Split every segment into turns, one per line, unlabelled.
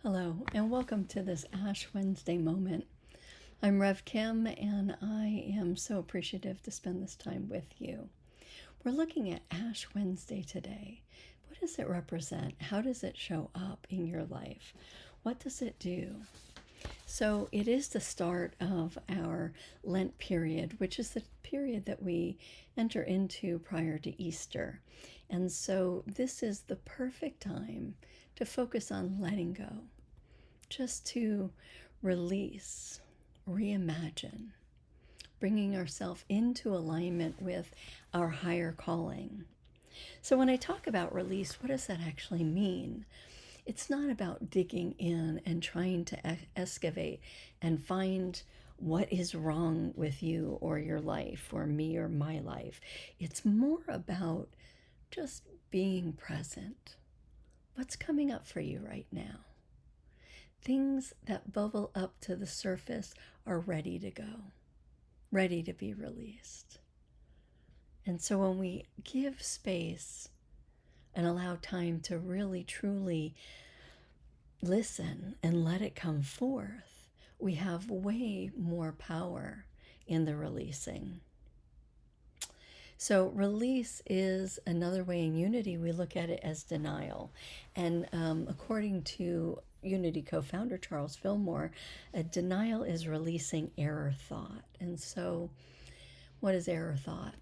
Hello, and welcome to this Ash Wednesday moment. I'm Rev Kim, and I am so appreciative to spend this time with you. We're looking at Ash Wednesday today. What does it represent? How does it show up in your life? What does it do? So, it is the start of our Lent period, which is the period that we enter into prior to Easter. And so, this is the perfect time to focus on letting go, just to release, reimagine, bringing ourselves into alignment with our higher calling. So, when I talk about release, what does that actually mean? It's not about digging in and trying to excavate and find what is wrong with you or your life or me or my life. It's more about just being present. What's coming up for you right now? Things that bubble up to the surface are ready to go, ready to be released. And so when we give space and allow time to really truly listen and let it come forth, we have way more power in the releasing. So release is another way in Unity we look at it as denial. And according to Unity co-founder Charles Fillmore, a denial is releasing error thought. And so what is error thought?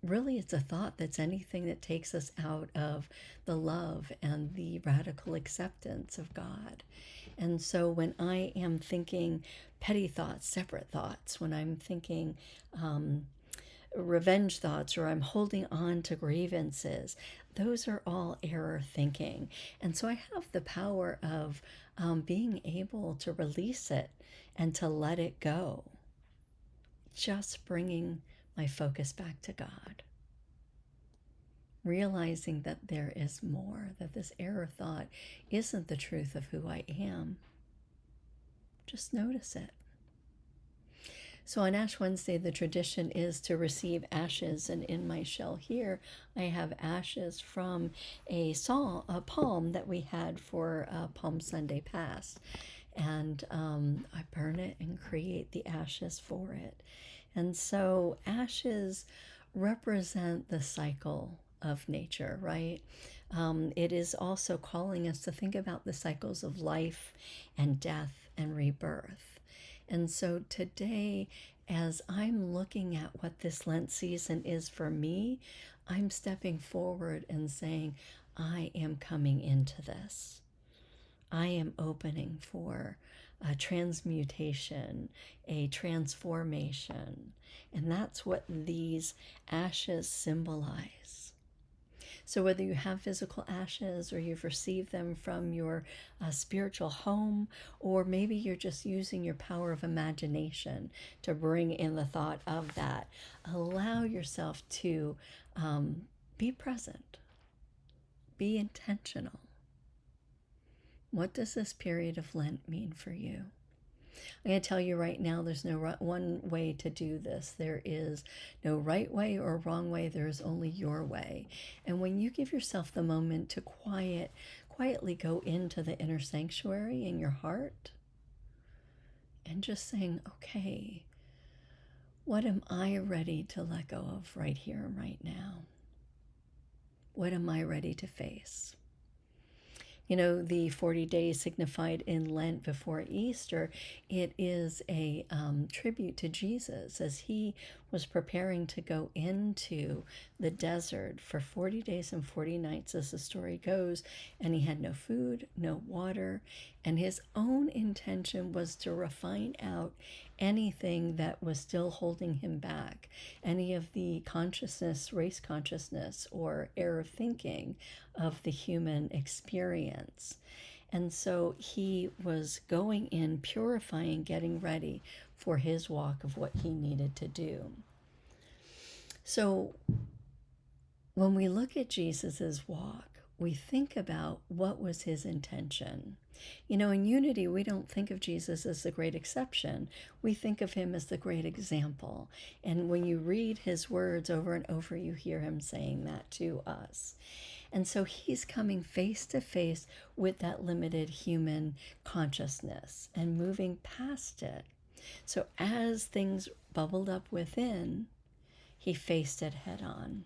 Really, it's a thought that's anything that takes us out of the love and the radical acceptance of God. And so when I am thinking petty thoughts, separate thoughts, when I'm thinking revenge thoughts, or I'm holding on to grievances, those are all error thinking. And so I have the power of being able to release it and to let it go, just bringing my focus back to God. Realizing that there is more, that this error thought isn't the truth of who I am. Just notice it. So on Ash Wednesday, the tradition is to receive ashes, and in my shell here, I have ashes from a palm that we had for Palm Sunday past, and I burn it and create the ashes for it. And so ashes represent the cycle of nature, right? It is also calling us to think about the cycles of life and death and rebirth. And so today, as I'm looking at what this Lent season is for me, I'm stepping forward and saying, I am coming into this. I am opening for a transmutation, a transformation. And that's what these ashes symbolize. So whether you have physical ashes or you've received them from your spiritual home, or maybe you're just using your power of imagination to bring in the thought of that, allow yourself to be present, be intentional. What does this period of Lent mean for you? I'm going to tell you right now, there's no one way to do this. There is no right way or wrong way. There is only your way. And when you give yourself the moment to quietly go into the inner sanctuary in your heart and just saying, okay, what am I ready to let go of right here and right now? What am I ready to face? You know, the 40 days signified in Lent before Easter, it is a tribute to Jesus as he was preparing to go into the desert for 40 days and 40 nights, as the story goes, and he had no food, no water, and his own intention was to refine out anything that was still holding him back, any of the consciousness, race consciousness, or error thinking of the human experience. And so he was going in, purifying, getting ready for his walk of what he needed to do. So when we look at Jesus's walk, we think about what was his intention. You know, in Unity, we don't think of Jesus as the great exception. We think of him as the great example. And when you read his words over and over, you hear him saying that to us. And so he's coming face to face with that limited human consciousness and moving past it. So as things bubbled up within, he faced it head on.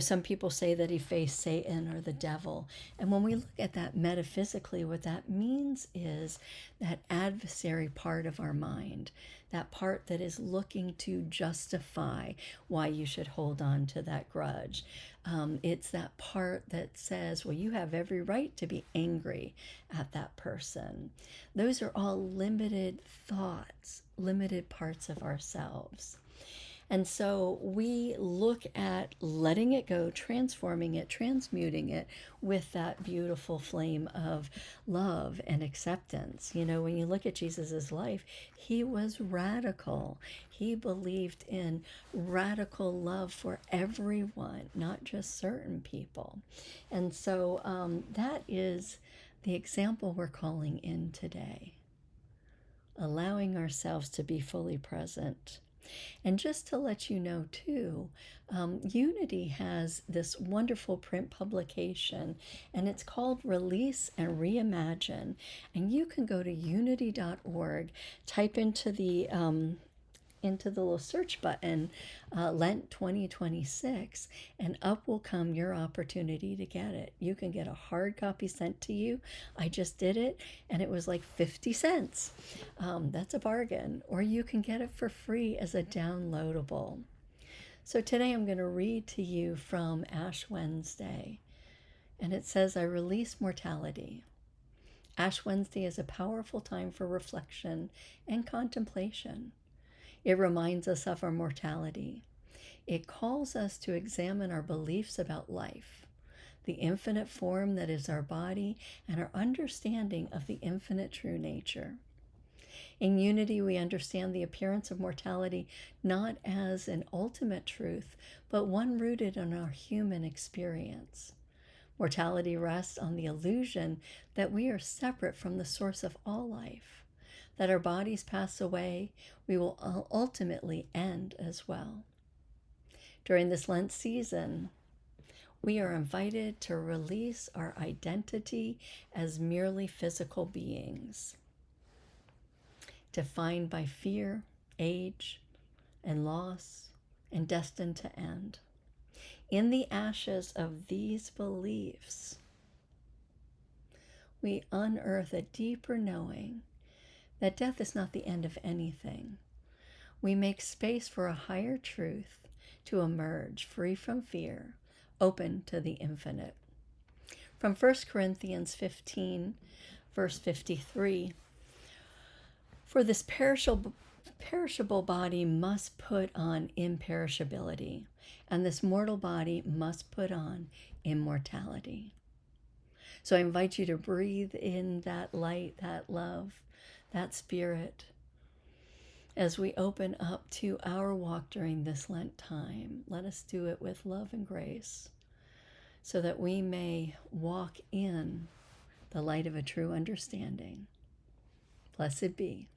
Some people say that he faced Satan or the devil. And when we look at that metaphysically, what that means is that adversary part of our mind, that part that is looking to justify why you should hold on to that grudge. It's that part that says, well, you have every right to be angry at that person. Those are all limited thoughts, limited parts of ourselves. And so we look at letting it go, transforming it, transmuting it with that beautiful flame of love and acceptance. When you look at Jesus's life, he was radical. He believed in radical love for everyone, not just certain people. And so that is the example we're calling in today, allowing ourselves to be fully present. And just to let you know too, Unity has this wonderful print publication, and it's called Release and Reimagine. And you can go to unity.org, type into the little search button, Lent 2026, and up will come your opportunity to get it. You can get a hard copy sent to you. I just did it, and it was like 50 cents. That's a bargain. Or you can get it for free as a downloadable. So today I'm going to read to you from Ash Wednesday, and it says, I release mortality. Ash Wednesday is a powerful time for reflection and contemplation. It reminds us of our mortality. It calls us to examine our beliefs about life, the infinite form that is our body, and our understanding of the infinite true nature. In Unity, we understand the appearance of mortality not as an ultimate truth, but one rooted in our human experience. Mortality rests on the illusion that we are separate from the source of all life, that our bodies pass away, we will ultimately end as well. During this Lent season, we are invited to release our identity as merely physical beings, defined by fear, age, and loss, and destined to end. In the ashes of these beliefs, we unearth a deeper knowing that death is not the end of anything. We make space for a higher truth to emerge, free from fear, open to the infinite. From 1 Corinthians 15, verse 53, for this perishable body must put on imperishability, and this mortal body must put on immortality. So I invite you to breathe in that light, that love, that spirit, as we open up to our walk during this Lent time. Let us do it with love and grace, so that we may walk in the light of a true understanding. Blessed be.